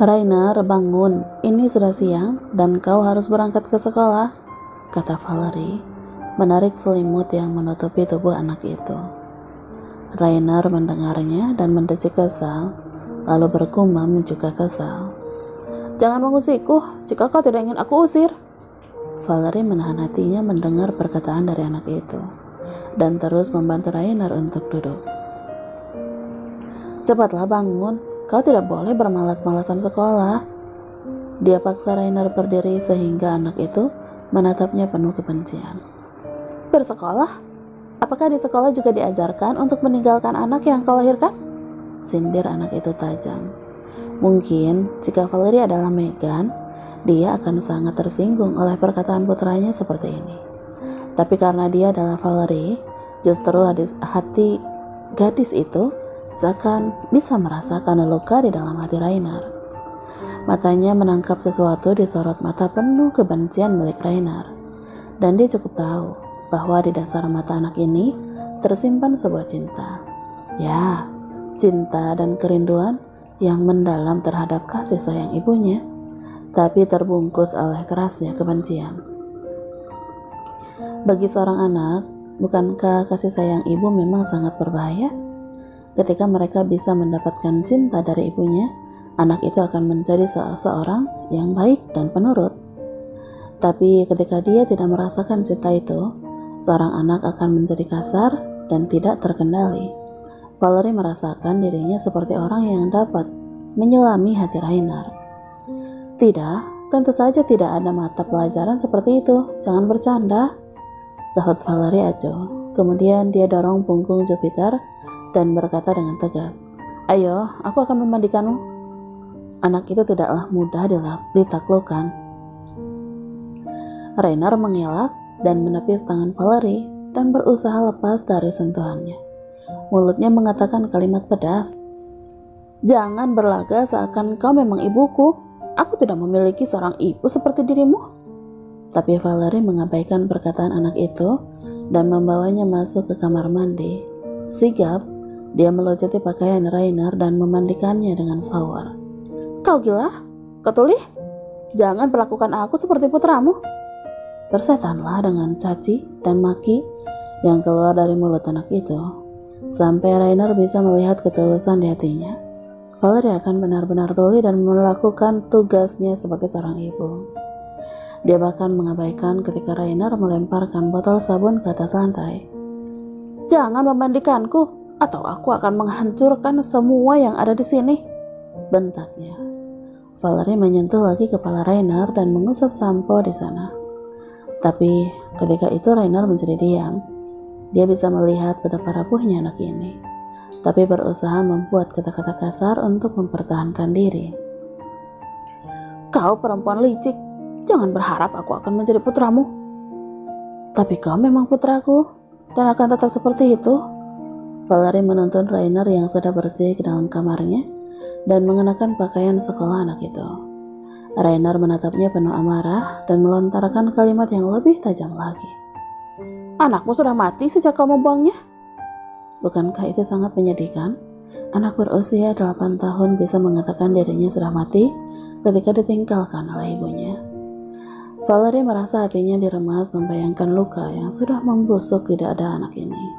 Rainer, bangun. Ini sudah siang dan kau harus berangkat ke sekolah, kata Valerie, menarik selimut yang menutupi tubuh anak itu. Rainer mendengarnya dan mendecik kesal, lalu bergumam juga kesal. Jangan mengusikku jika kau tidak ingin aku usir. Valerie menahan hatinya mendengar perkataan dari anak itu, dan terus membantu Rainer untuk duduk. Cepatlah bangun. Kau tidak boleh bermalas-malasan sekolah. Dia paksa Rainer berdiri sehingga anak itu menatapnya penuh kebencian. Bersekolah? Apakah di sekolah juga diajarkan untuk meninggalkan anak yang kau lahirkan? Sindir anak itu tajam. Mungkin jika Valerie adalah Megan, dia akan sangat tersinggung oleh perkataan putranya seperti ini. Tapi karena dia adalah Valerie, justru hati gadis itu seakan bisa merasakan luka di dalam hati Rainer. Matanya menangkap sesuatu di sorot mata penuh kebencian milik Rainer, dan dia cukup tahu bahwa di dasar mata anak ini tersimpan sebuah cinta. Ya, cinta dan kerinduan yang mendalam terhadap kasih sayang ibunya, tapi terbungkus oleh kerasnya kebencian. Bagi seorang anak, bukankah kasih sayang ibu memang sangat berbahaya? Ketika mereka bisa mendapatkan cinta dari ibunya, anak itu akan menjadi seseorang yang baik dan penurut. Tapi ketika dia tidak merasakan cinta itu, seorang anak akan menjadi kasar dan tidak terkendali. Valerie merasakan dirinya seperti orang yang dapat menyelami hati Rainer. Tidak, tentu saja tidak ada mata pelajaran seperti itu. Jangan bercanda, sahut Valerie acuh. Kemudian dia dorong punggung Jupiter dan berkata dengan tegas, ayo, aku akan memandikanmu. Anak itu tidaklah mudah ditaklukkan. Rainer mengelak dan menepis tangan Valerie dan berusaha lepas dari sentuhannya. Mulutnya mengatakan kalimat pedas. Jangan berlaga seakan kau memang ibuku. Aku tidak memiliki seorang ibu seperti dirimu. Tapi Valerie mengabaikan perkataan anak itu dan membawanya masuk ke kamar mandi. Sigap, dia melojoti pakaian Rainer dan memandikannya dengan shower. Kau gila? Kau tuli? Jangan perlakukan aku seperti putramu. Bersetanlah dengan caci dan maki yang keluar dari mulut anak itu. Sampai Rainer bisa melihat ketulusan di hatinya, Valerie akan benar-benar tuli dan melakukan tugasnya sebagai seorang ibu. Dia bahkan mengabaikan ketika Rainer melemparkan botol sabun ke atas lantai. Jangan memandikanku, atau aku akan menghancurkan semua yang ada di sini, bentaknya. Valerie menyentuh lagi kepala Rainer dan mengusap sampo di sana. Tapi ketika itu Rainer menjadi diam. Dia bisa melihat betapa rapuhnya anak ini, tapi berusaha membuat kata-kata kasar untuk mempertahankan diri. Kau perempuan licik, jangan berharap aku akan menjadi putramu. Tapi kau memang putraku, dan akan tetap seperti itu. Valerie menuntun Rainer yang sudah bersih ke dalam kamarnya dan mengenakan pakaian sekolah anak itu. Rainer menatapnya penuh amarah dan melontarkan kalimat yang lebih tajam lagi. Anakmu sudah mati sejak kau membuangnya. Bukankah itu sangat menyedihkan? Anak berusia 8 tahun bisa mengatakan dirinya sudah mati ketika ditinggalkan oleh ibunya. Valerie merasa hatinya diremas membayangkan luka yang sudah membusuk di dada anak ini.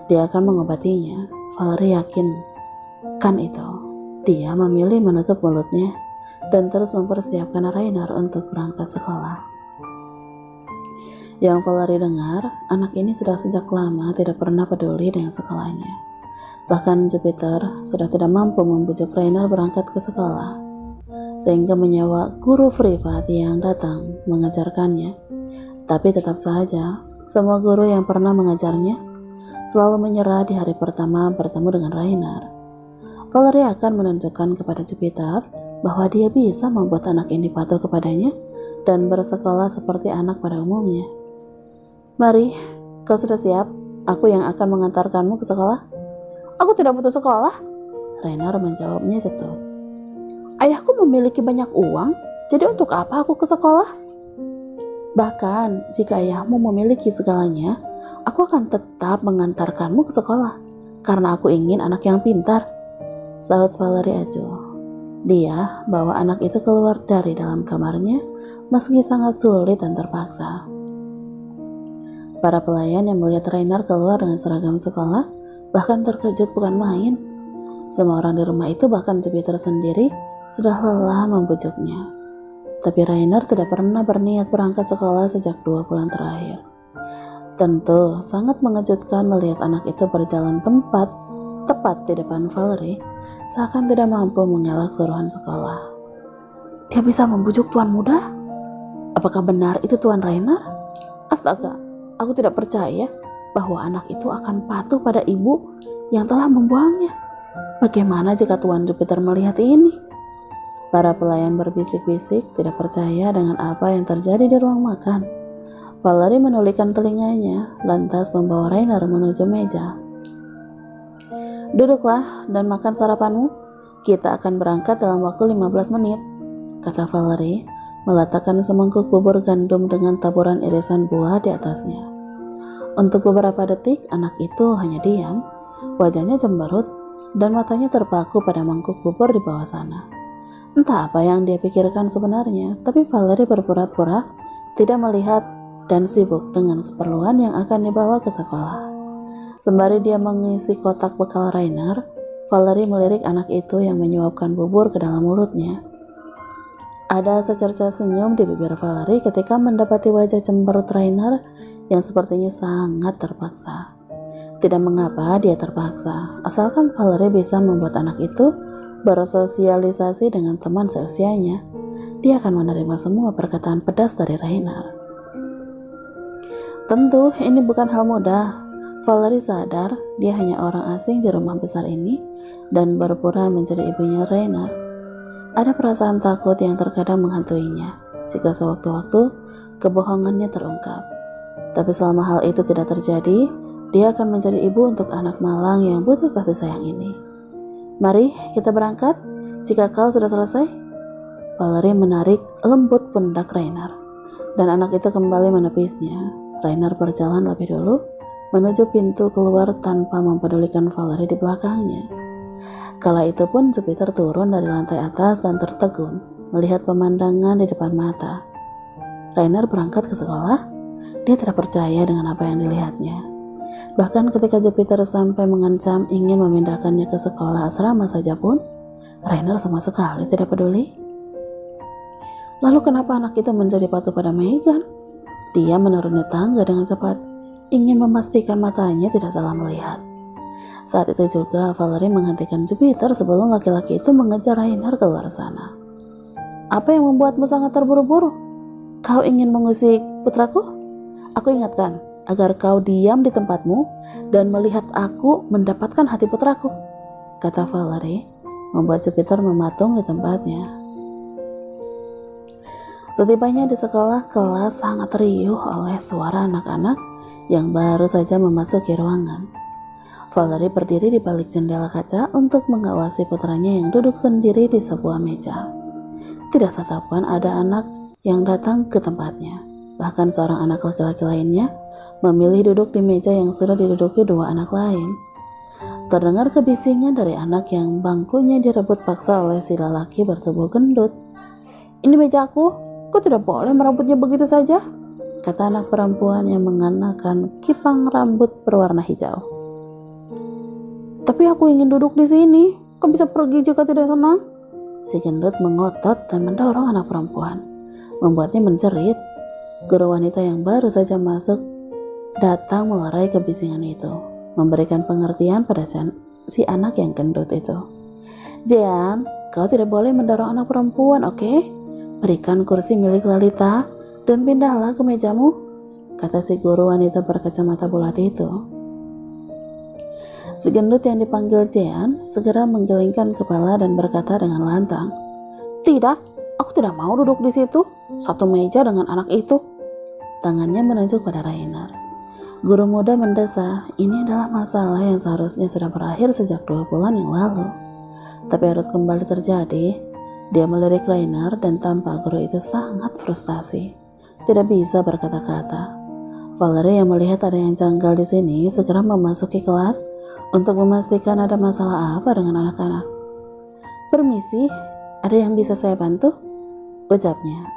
Dia akan mengobatinya. Valerie yakin kan itu. Dia memilih menutup mulutnya dan terus mempersiapkan Rainer untuk berangkat sekolah. Yang Valerie dengar, anak ini sudah sejak lama tidak pernah peduli dengan sekolahnya. Bahkan Jupiter sudah tidak mampu membujuk Rainer berangkat ke sekolah, sehingga menyewa guru privat yang datang mengajarkannya. Tapi tetap saja, semua guru yang pernah mengajarnya selalu menyerah di hari pertama bertemu dengan Rainer. Valerie akan menunjukkan kepada Jupiter bahwa dia bisa membuat anak ini patuh kepadanya dan bersekolah seperti anak pada umumnya. Mari, kau sudah siap? Aku yang akan mengantarkanmu ke sekolah. Aku tidak butuh sekolah, Rainer menjawabnya cetus. Ayahku memiliki banyak uang, jadi untuk apa aku ke sekolah? Bahkan jika ayahmu memiliki segalanya, aku akan tetap mengantarkanmu ke sekolah, karena aku ingin anak yang pintar, sahut Valerie acuh. Dia bawa anak itu keluar dari dalam kamarnya, meski sangat sulit dan terpaksa. Para pelayan yang melihat Rainer keluar dengan seragam sekolah bahkan terkejut bukan main. Semua orang di rumah itu, bahkan Jupiter sendiri, sudah lelah membujuknya. Tapi Rainer tidak pernah berniat berangkat sekolah sejak 2 bulan terakhir. Tentu sangat mengejutkan melihat anak itu berjalan tepat di depan Valerie, seakan tidak mampu mengelak suruhan sekolah. Dia bisa membujuk tuan muda? Apakah benar itu Tuan Rainer? Astaga, aku tidak percaya bahwa anak itu akan patuh pada ibu yang telah membuangnya. Bagaimana jika Tuan Jupiter melihat ini? Para pelayan berbisik-bisik tidak percaya dengan apa yang terjadi di ruang makan. Valerie menulikkan telinganya, lantas membawa Rainer menuju meja. Duduklah dan makan sarapanmu. Kita akan berangkat dalam waktu 15 menit, kata Valerie, meletakkan semangkuk bubur gandum dengan taburan irisan buah di atasnya. Untuk beberapa detik, anak itu hanya diam, wajahnya cemberut, dan matanya terpaku pada mangkuk bubur di bawah sana. Entah apa yang dia pikirkan sebenarnya, tapi Valerie berpura-pura tidak melihat dan sibuk dengan keperluan yang akan dibawa ke sekolah. Sembari dia mengisi kotak bekal Rainer, Valerie melirik anak itu yang menyuapkan bubur ke dalam mulutnya. Ada secerca senyum di bibir Valerie ketika mendapati wajah cemberut Rainer yang sepertinya sangat terpaksa. Tidak mengapa dia terpaksa, asalkan Valerie bisa membuat anak itu bersosialisasi dengan teman seusianya, dia akan menerima semua perkataan pedas dari Rainer. Tentu ini bukan hal mudah. Valerie sadar dia hanya orang asing di rumah besar ini dan berpura menjadi ibunya Rainer. Ada perasaan takut yang terkadang menghantuinya jika sewaktu-waktu kebohongannya terungkap. Tapi selama hal itu tidak terjadi, dia akan menjadi ibu untuk anak malang yang butuh kasih sayang ini. Mari kita berangkat jika kau sudah selesai. Valerie menarik lembut pundak Rainer, dan anak itu kembali menepisnya. Rainer berjalan lebih dulu menuju pintu keluar tanpa mempedulikan Valerie di belakangnya. Kala itu pun Jupiter turun dari lantai atas dan tertegun melihat pemandangan di depan mata. Rainer berangkat ke sekolah. Dia tidak percaya dengan apa yang dilihatnya. Bahkan ketika Jupiter sampai mengancam ingin memindahkannya ke sekolah asrama saja pun, Rainer sama sekali tidak peduli. Lalu kenapa anak itu menjadi patuh pada Megan? Dia menuruni tangga dengan cepat, ingin memastikan matanya tidak salah melihat. Saat itu juga Valerie menghentikan Jupiter sebelum laki-laki itu mengejar Rainer keluar sana. Apa yang membuatmu sangat terburu-buru? Kau ingin mengusik putraku? Aku ingatkan agar kau diam di tempatmu dan melihat aku mendapatkan hati putraku, kata Valerie, membuat Jupiter mematung di tempatnya. Setibanya di sekolah, kelas sangat riuh oleh suara anak-anak yang baru saja memasuki ruangan. Valerie berdiri di balik jendela kaca untuk mengawasi putranya yang duduk sendiri di sebuah meja. Tidak satupun ada anak yang datang ke tempatnya. Bahkan seorang anak laki-laki lainnya memilih duduk di meja yang sudah diduduki dua anak lain. Terdengar kebisingan dari anak yang bangkunya direbut paksa oleh si lelaki bertubuh gendut. Ini mejaku. Kok tidak boleh merebutnya begitu saja? Kata anak perempuan yang mengenakan kipang rambut berwarna hijau. Tapi aku ingin duduk di sini. Kau bisa pergi jika tidak senang? Si gendut mengotot dan mendorong anak perempuan, membuatnya menjerit. Guru wanita yang baru saja masuk datang melerai kebisingan itu, memberikan pengertian pada si anak yang gendut itu. Jean, kau tidak boleh mendorong anak perempuan, oke? Berikan kursi milik Lalita dan pindahlah ke mejamu, kata si guru wanita berkacamata bulat itu. Si gendut yang dipanggil Jean segera menggelengkan kepala dan berkata dengan lantang, "Tidak, aku tidak mau duduk di situ, satu meja dengan anak itu." Tangannya menunjuk pada Rainer. Guru muda mendesah, ini adalah masalah yang seharusnya sudah berakhir sejak 2 bulan yang lalu, tapi harus kembali terjadi. Dia melirik Rainer dan tampak guru itu sangat frustasi, tidak bisa berkata-kata. Valerie yang melihat ada yang janggal di sini segera memasuki kelas untuk memastikan ada masalah apa dengan anak-anak. Permisi, Ada yang bisa saya bantu? Ucapnya.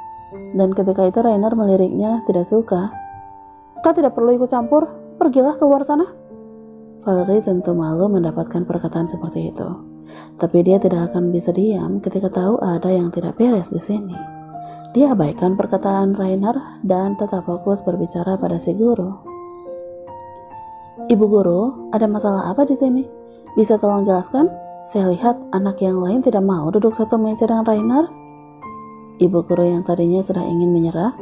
Dan ketika itu Rainer meliriknya tidak suka. Kau tidak perlu ikut campur, pergilah keluar sana. Valerie tentu malu mendapatkan perkataan seperti itu. Tapi dia tidak akan bisa diam ketika tahu ada yang tidak beres di sini. Dia abaikan perkataan Rainer dan tetap fokus berbicara pada si guru. Ibu guru, ada masalah apa di sini? Bisa tolong jelaskan? Saya lihat anak yang lain tidak mau duduk satu meja dengan Rainer. Ibu guru yang tadinya sudah ingin menyerah,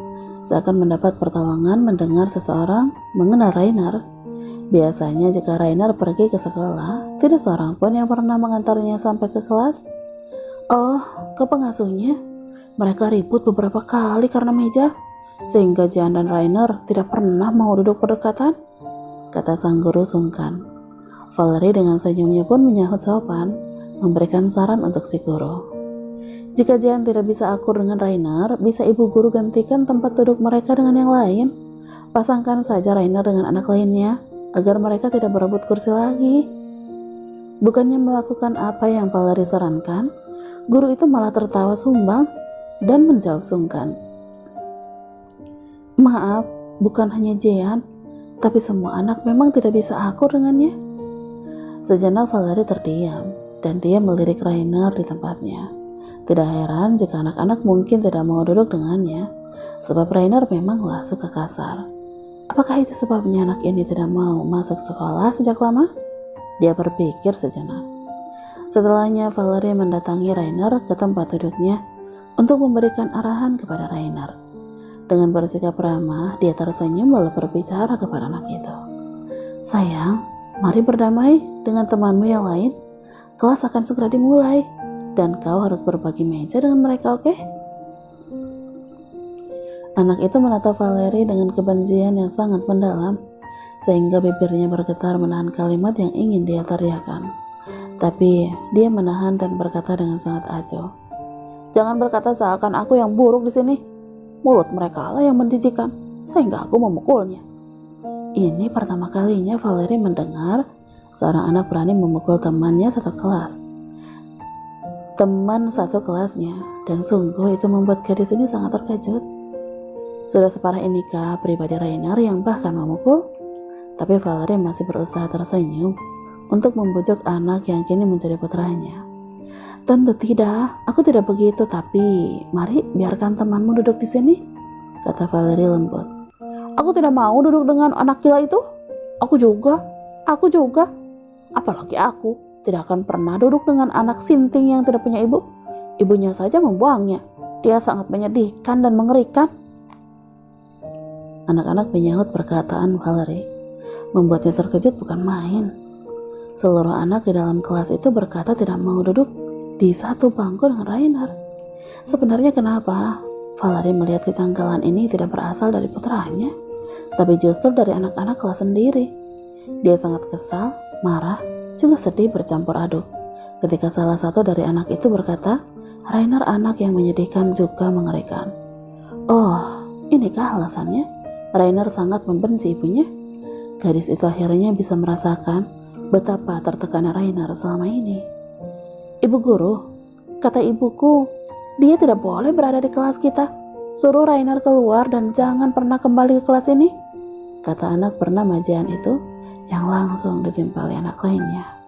seakan mendapat pertolongan mendengar seseorang mengenal Rainer. Biasanya jika Rainer pergi ke sekolah, tidak seorang pun yang pernah mengantarnya sampai ke kelas. Oh, ke pengasuhnya? Mereka ribut beberapa kali karena meja, sehingga Jean dan Rainer tidak pernah mau duduk berdekatan, kata sang guru sungkan. Valerie dengan senyumnya pun menyahut sopan, memberikan saran untuk si guru. Jika Jean tidak bisa akur dengan Rainer, bisa ibu guru gantikan tempat duduk mereka dengan yang lain. Pasangkan saja Rainer dengan anak lainnya, agar mereka tidak berebut kursi lagi. Bukannya melakukan apa yang Valerie sarankan, guru itu malah tertawa sumbang dan menjawab sungkan. Maaf, bukan hanya Jean, tapi semua anak memang tidak bisa akur dengannya. Sejenak Valerie terdiam, dan dia melirik Rainer di tempatnya. Tidak heran jika anak-anak mungkin tidak mau duduk dengannya, sebab Rainer memanglah suka kasar. Apakah itu sebabnya anak ini tidak mau masuk sekolah sejak lama? Dia berpikir sejenak. Setelahnya Valerie mendatangi Rainer ke tempat duduknya untuk memberikan arahan kepada Rainer. Dengan bersikap ramah, dia tersenyum lalu berbicara kepada anak itu. Sayang, mari berdamai dengan temanmu yang lain. Kelas akan segera dimulai, dan kau harus berbagi meja dengan mereka, oke? Anak itu menatap Valerie dengan kebencian yang sangat mendalam, sehingga bibirnya bergetar menahan kalimat yang ingin dia teriakan. Tapi dia menahan dan berkata dengan sangat acuh. Jangan berkata seakan aku yang buruk di sini. Mulut mereka lah yang menjijikan, sehingga aku memukulnya. Ini pertama kalinya Valerie mendengar seorang anak berani memukul temannya satu kelas. Teman satu kelasnya, dan sungguh itu membuat gadis ini sangat terkejut. Sudah separah inikah pribadi Rainer yang bahkan memukul? Tapi Valerie masih berusaha tersenyum untuk membujuk anak yang kini menjadi putranya. Tentu tidak, aku tidak begitu, tapi mari biarkan temanmu duduk di sini, kata Valerie lembut. Aku tidak mau duduk dengan anak gila itu. Aku juga. Apalagi aku tidak akan pernah duduk dengan anak sinting yang tidak punya ibu. Ibunya saja membuangnya. Dia sangat menyedihkan dan mengerikan. Anak-anak menyahut perkataan Valerie. Membuatnya terkejut bukan main. Seluruh anak di dalam kelas itu berkata tidak mau duduk di satu bangku dengan Rainer. Sebenarnya kenapa Valerie melihat kejanggalan ini tidak berasal dari putranya, tapi justru dari anak-anak kelas sendiri. Dia sangat kesal, marah, juga sedih bercampur aduk ketika salah satu dari anak itu berkata, Rainer anak yang menyedihkan juga mengerikan. Oh, inikah alasannya? Rainer sangat membenci ibunya. Gadis itu akhirnya bisa merasakan betapa tertekan Rainer selama ini. Ibu guru, kata ibuku, dia tidak boleh berada di kelas kita. Suruh Rainer keluar dan jangan pernah kembali ke kelas ini, kata anak bernama Jean itu yang langsung ditimpali anak lainnya.